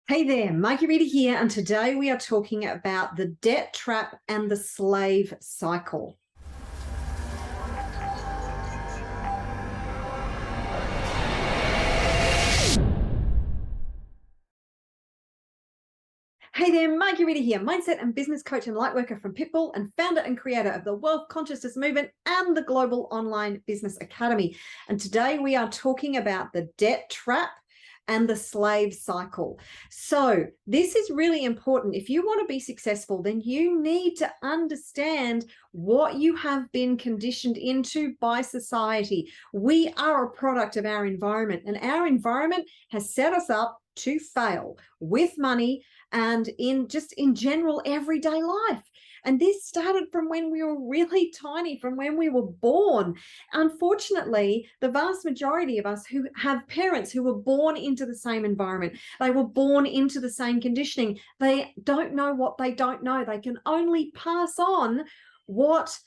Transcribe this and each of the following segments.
Hey there, Marguerita here, and today we are talking about the debt trap and the slave cycle. Hey there, Marguerita here, mindset and business coach and lightworker from Pitbull and founder and creator of the Wealth Consciousness Movement and the Global Online Business Academy. And today we are talking about the debt trap and the slave cycle. So this is really important. If you want to be successful, then you need to understand what you have been conditioned into by society. We are a product of our environment, and our environment has set us up to fail with money and in general everyday life. And this started from when we were really tiny, from when we were born. Unfortunately, the vast majority of us who have parents who were born into the same environment, they were born into the same conditioning, they don't know what they don't know. They can only pass on what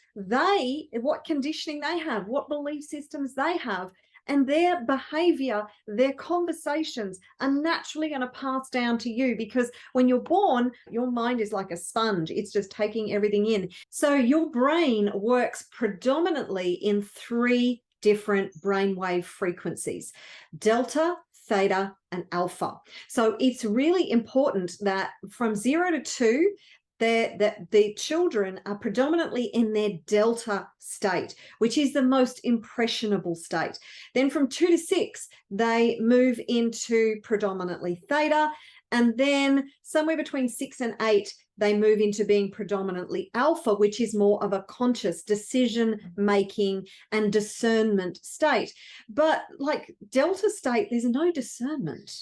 conditioning they have, what belief systems they have. And their behavior, their conversations are naturally going to pass down to you, because when you're born, your mind is like a sponge. It's just taking everything in. So your brain works predominantly in three different brainwave frequencies: delta, theta, and alpha. So it's really important that from 0 to 2, that the children are predominantly in their delta state, which is the most impressionable state. Then from 2 to 6, they move into predominantly theta. And then somewhere between 6 and 8, they move into being predominantly alpha, which is more of a conscious decision-making and discernment state. But like delta state, there's no discernment.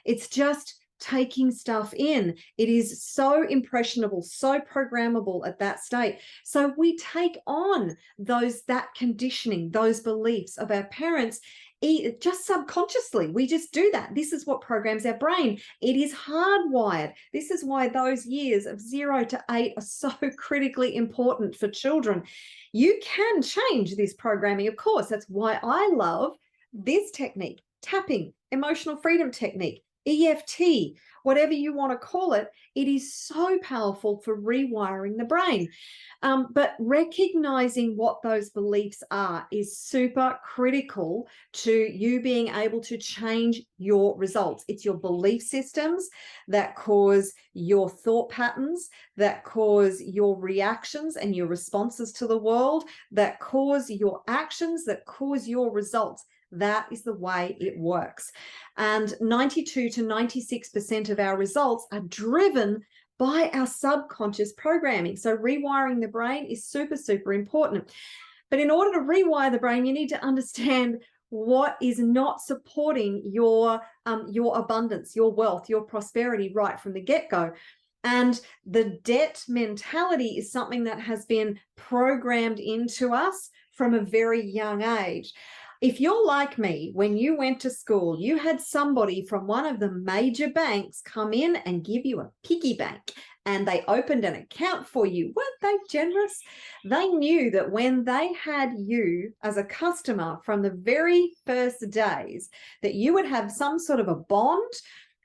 It's just taking stuff in. It is so impressionable, so programmable at that state. So we take on that conditioning, those beliefs of our parents, just subconsciously. We just do that. This is what programs our brain. It is hardwired. This is why those years of 0 to 8 are so critically important for children. You can change this programming, of course. That's why I love this technique: tapping, emotional freedom technique, EFT, whatever you want to call it. It is so powerful for rewiring the brain. But recognizing what those beliefs are is super critical to you being able to change your results. It's your belief systems that cause your thought patterns, that cause your reactions and your responses to the world, that cause your actions, that cause your results. That is the way it works. And 92 to 96% of our results are driven by our subconscious programming. So rewiring the brain is super, super important. But in order to rewire the brain, you need to understand what is not supporting your abundance, your wealth, your prosperity right from the get-go. And the debt mentality is something that has been programmed into us from a very young age. If you're like me, when you went to school, you had somebody from one of the major banks come in and give you a piggy bank, and they opened an account for you. Weren't they generous? They knew that when they had you as a customer from the very first days, that you would have some sort of a bond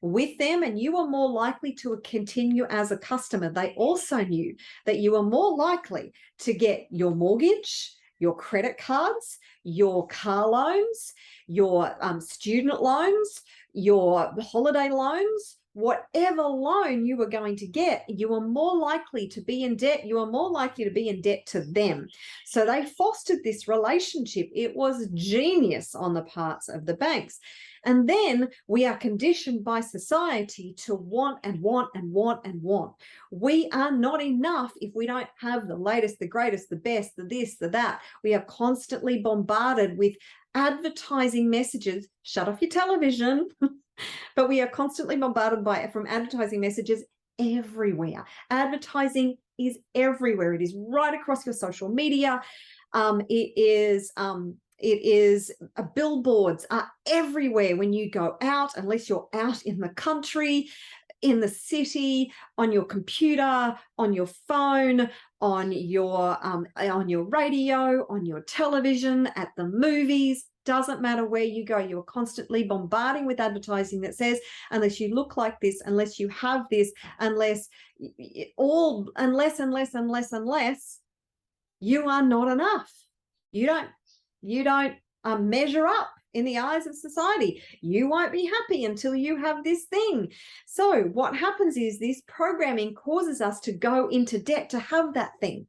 with them and you were more likely to continue as a customer. They also knew that you were more likely to get your mortgage, your credit cards, your car loans, your student loans, your holiday loans, whatever loan you were going to get, you were more likely to be in debt. You were more likely to be in debt to them. So they fostered this relationship. It was genius on the parts of the banks. And then we are conditioned by society to want and want and want and want. We are not enough if we don't have the latest, the greatest, the best, the this, the that. We are constantly bombarded with advertising messages. Shut off your television. But we are constantly bombarded from advertising messages everywhere. Advertising is everywhere. It is right across your social media. Billboards are everywhere when you go out, unless you're out in the country. in the city, on your computer, on your phone, on your radio, on your television, at the movies. Doesn't matter where you go, you're constantly bombarding with advertising that says, unless you look like this, unless you have this, unless you are not enough. You don't measure up in the eyes of society. You won't be happy until you have this thing. So what happens is this programming causes us to go into debt to have that thing.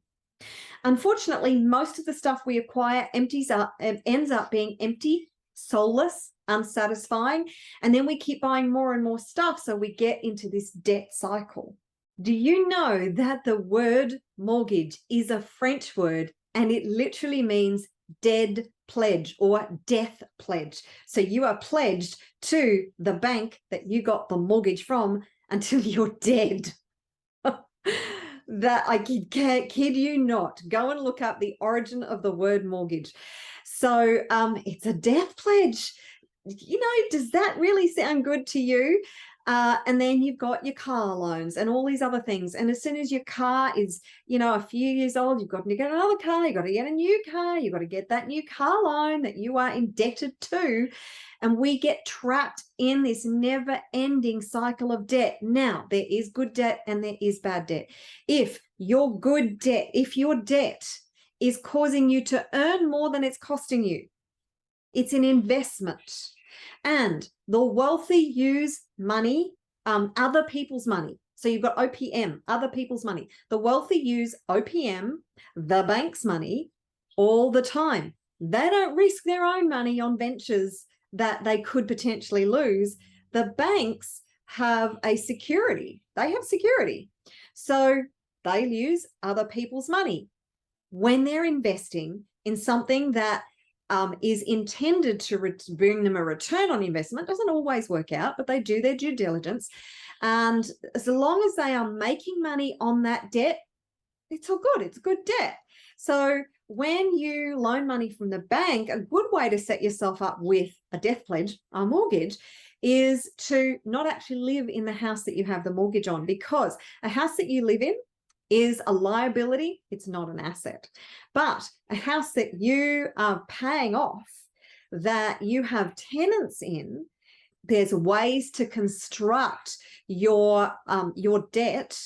Unfortunately, most of the stuff we acquire ends up being empty, soulless, unsatisfying, and then we keep buying more and more stuff, so we get into this debt cycle. Do you know that the word mortgage is a French word, and it literally means dead pledge or death pledge? So you are pledged to the bank that you got the mortgage from until you're dead. That I can't kid you not. Go and look up the origin of the word mortgage. So it's a death pledge. You know, does that really sound good to you? And then you've got your car loans and all these other things. And as soon as your car is, you know, a few years old, you've got to get another car, you've got to get a new car, you've got to get that new car loan that you are indebted to. And we get trapped in this never-ending cycle of debt. Now, there is good debt and there is bad debt. If your debt is causing you to earn more than it's costing you, it's an investment. And the wealthy use money, other people's money. So you've got OPM, other people's money. The wealthy use OPM, the bank's money, all the time. They don't risk their own money on ventures that they could potentially lose. The banks have a security. They have security. So they use other people's money. When they're investing in something that is intended to bring them a return on investment, doesn't always work out, but they do their due diligence. And as long as they are making money on that debt, it's all good. It's good debt. So when you loan money from the bank, a good way to set yourself up with a death pledge, a mortgage, is to not actually live in the house that you have the mortgage on, because a house that you live in is a liability. It's not an asset. But a house that you are paying off, that you have tenants in, there's ways to construct your debt,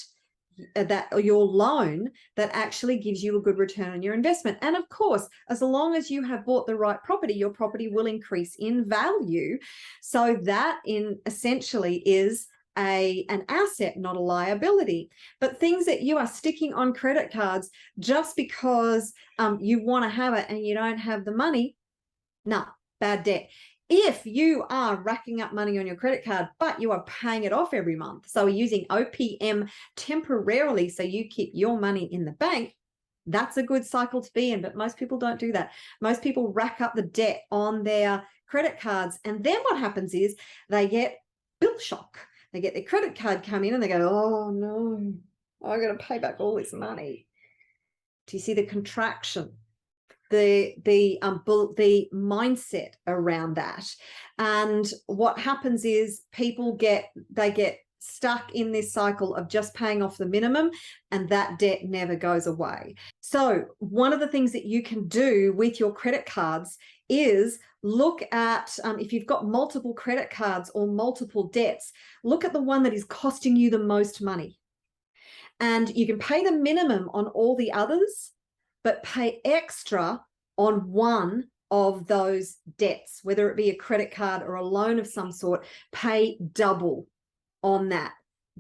or your loan, that actually gives you a good return on your investment. And of course, as long as you have bought the right property, your property will increase in value. So that essentially is an asset, not a liability. But things that you are sticking on credit cards just because you want to have it and you don't have the money, nah, bad debt. If you are racking up money on your credit card, but you are paying it off every month, so using OPM temporarily so you keep your money in the bank, that's a good cycle to be in. But most people don't do that. Most people rack up the debt on their credit cards. And then what happens is they get bill shock. They get their credit card come in and they go, oh no, I got to pay back all this money. Do you see the contraction? The mindset around that. And what happens is people get stuck in this cycle of just paying off the minimum, and that debt never goes away. So one of the things that you can do with your credit cards is look at, if you've got multiple credit cards or multiple debts, look at the one that is costing you the most money. And you can pay the minimum on all the others, but pay extra on one of those debts, whether it be a credit card or a loan of some sort. Pay double on that.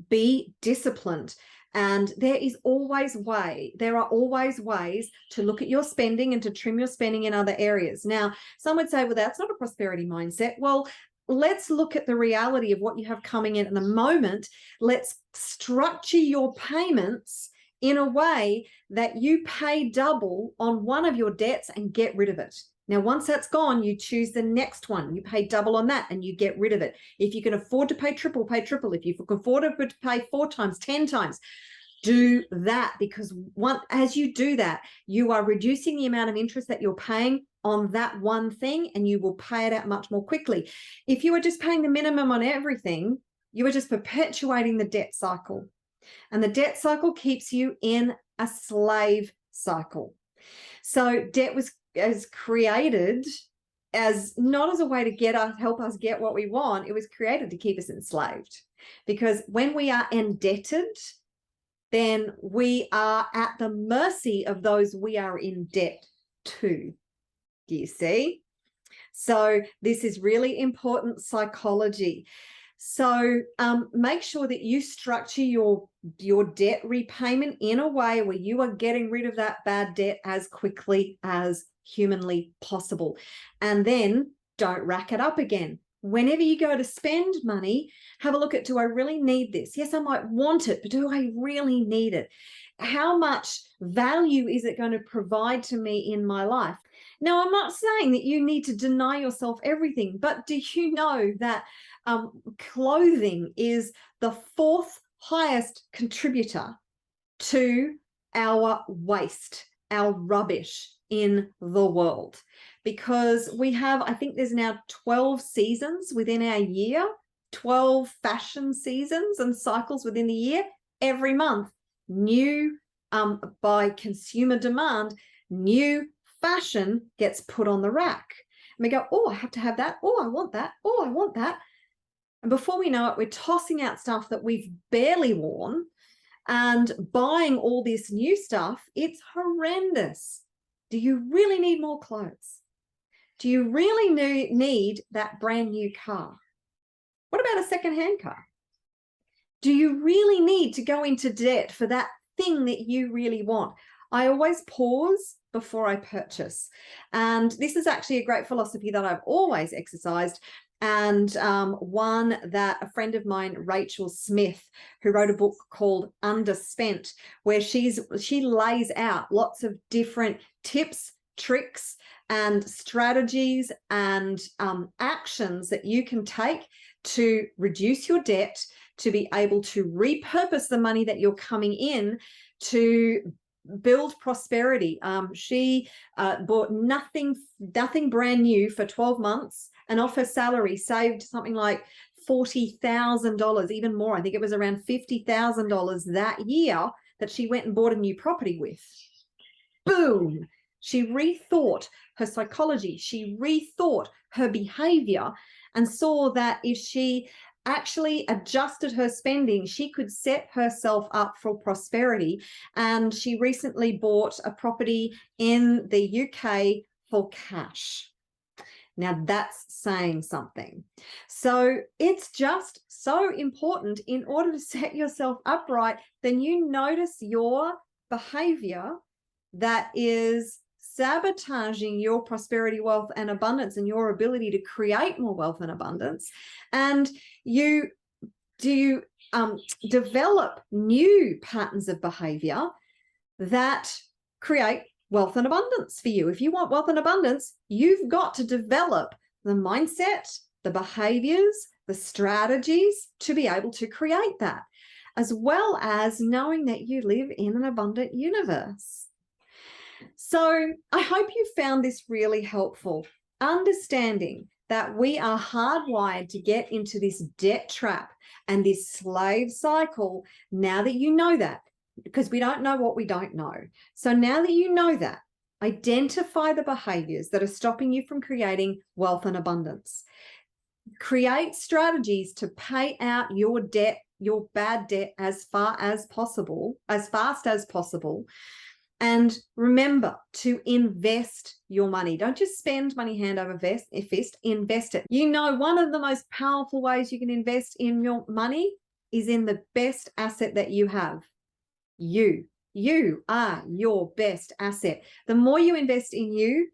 Be disciplined. And there are always ways to look at your spending and to trim your spending in other areas. Now, some would say, well, that's not a prosperity mindset. Well, let's look at the reality of what you have coming in at the moment. Let's structure your payments in a way that you pay double on one of your debts and get rid of it. Now, once that's gone, you choose the next one. You pay double on that and you get rid of it. If you can afford to pay triple, pay triple. If you can afford to pay 4 times, 10 times, do that. Because as you do that, you are reducing the amount of interest that you're paying on that one thing, and you will pay it out much more quickly. If you are just paying the minimum on everything, You are just perpetuating the debt cycle. And the debt cycle keeps you in a slave cycle. So debt was created as not as a way to help us get what we want. It was created to keep us enslaved. Because when we are indebted, then we are at the mercy of those we are in debt to. Do you see? So this is really important psychology. So make sure that you structure your debt repayment in a way where you are getting rid of that bad debt as quickly as humanly possible. And then don't rack it up again. Whenever you go to spend money, have a look at, do I really need this? Yes, I might want it, but do I really need it? How much value is it going to provide to me in my life? Now, I'm not saying that you need to deny yourself everything, but do you know that clothing is the 4th highest contributor to our waste, our rubbish in the world? Because we have, I think there's now 12 seasons within our year, 12 fashion seasons and cycles within the year. Every month, new, by consumer demand, new fashion gets put on the rack. And we go, oh, I have to have that. Oh, I want that. Oh, I want that. And before we know it, we're tossing out stuff that we've barely worn and buying all this new stuff. It's horrendous. Do you really need more clothes? Do you really need that brand new car? What about a secondhand car? Do you really need to go into debt for that thing that you really want? I always pause before I purchase. And this is actually a great philosophy that I've always exercised, and one that a friend of mine, Rachel Smith, who wrote a book called Underspent, where she lays out lots of different tips, tricks, and strategies and actions that you can take to reduce your debt, to be able to repurpose the money that you're coming in to build prosperity. She bought nothing brand new for 12 months, and off her salary saved something like $40,000, even more. I think it was around $50,000 that year that she went and bought a new property with. Boom! She rethought her psychology. She rethought her behavior and saw that if she actually adjusted her spending, she could set herself up for prosperity. And she recently bought a property in the UK for cash. Now that's saying something. So it's just so important, in order to set yourself up right, then you notice your behavior that is sabotaging your prosperity, wealth, and abundance, and your ability to create more wealth and abundance. And you develop new patterns of behavior that create wealth and abundance for you. If you want wealth and abundance, you've got to develop the mindset, the behaviors, the strategies to be able to create that, as well as knowing that you live in an abundant universe. So I hope you found this really helpful, understanding that we are hardwired to get into this debt trap and this slave cycle. Now that you know that, because we don't know what we don't know. So now that you know that, identify the behaviors that are stopping you from creating wealth and abundance. Create strategies to pay out your debt, your bad debt, as fast as possible. And remember to invest your money. Don't just spend money hand over fist, invest it. You know, one of the most powerful ways you can invest in your money is in the best asset that you have. You are your best asset. The more you invest in you,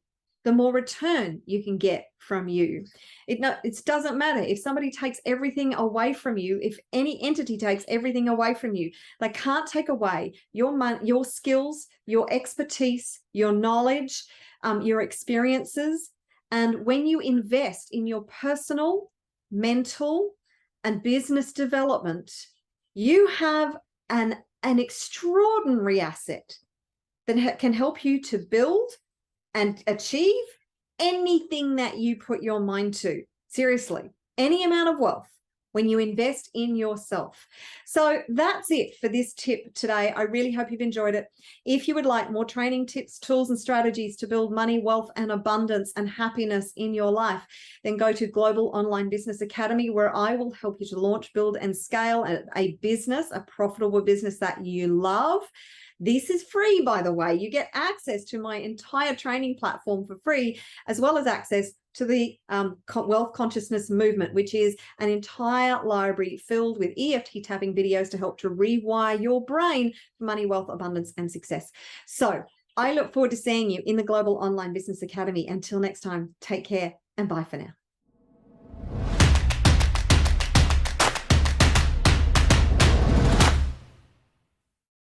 the more return you can get from you. It doesn't matter if somebody takes everything away from you, if any entity takes everything away from you. They can't take away your money, your skills, your expertise, your knowledge, your experiences. And when you invest in your personal, mental, and business development, you have an extraordinary asset that can help you to build and achieve anything that you put your mind to. Seriously, any amount of wealth. when you invest in yourself. So that's it for this tip today. I really hope you've enjoyed it. If you would like more training tips, tools, and strategies to build money, wealth, and abundance and happiness in your life, then go to Global Online Business Academy, where I will help you to launch, build, and scale a business, a profitable business that you love. This is free, by the way. You get access to my entire training platform for free, as well as access to the Wealth Consciousness Movement, which is an entire library filled with EFT tapping videos to help to rewire your brain for money, wealth, abundance, and success. So I look forward to seeing you in the Global Online Business Academy. Until next time, take care and bye for now.